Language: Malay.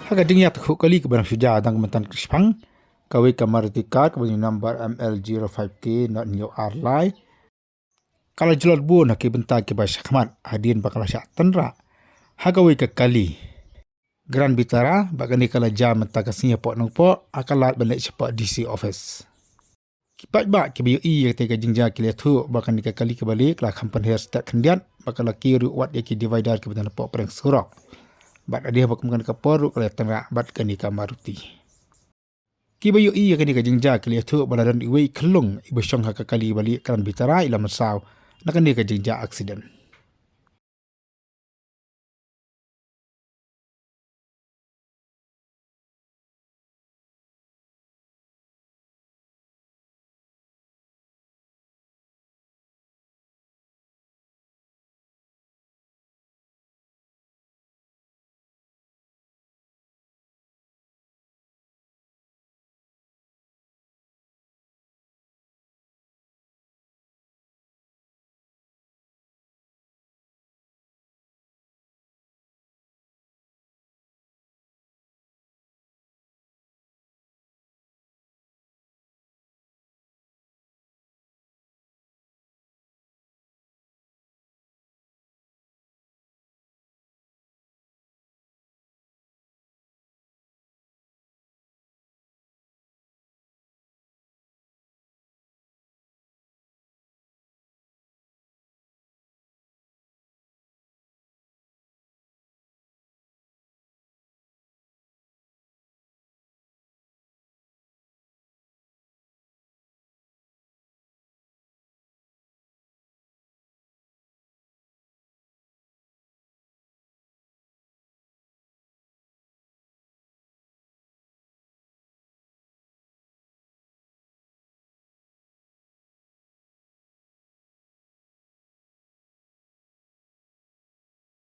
Haka dingya takhu kali ke barang suja dang kementan Krispang. Kawi kamar tikat ke banyu number ML05K not new R-Line. Kalau jelot bu nak bentar ke bahasa khamat hadin bakal syak tenra. Hagawi ke kali. Gran bitara bagani kala jam mentaka sinya pok nang pok akalat balik cepat DC office. Kipat bak ke biu i yang tega jingja ke liatu bakani ke kali ke balik lah kampan hair stat kendiat bakal laki ruwat yaki divider ke betan pok perang surok. Bat dia bakal makan kapor ru kala tenra bat kani kamaruti. Ki biu i yang ke jingja ke liatu baladan iwe kelung ibu syong haka kali balik kran bitara ila masau. Nak dia ke jingja aksiden.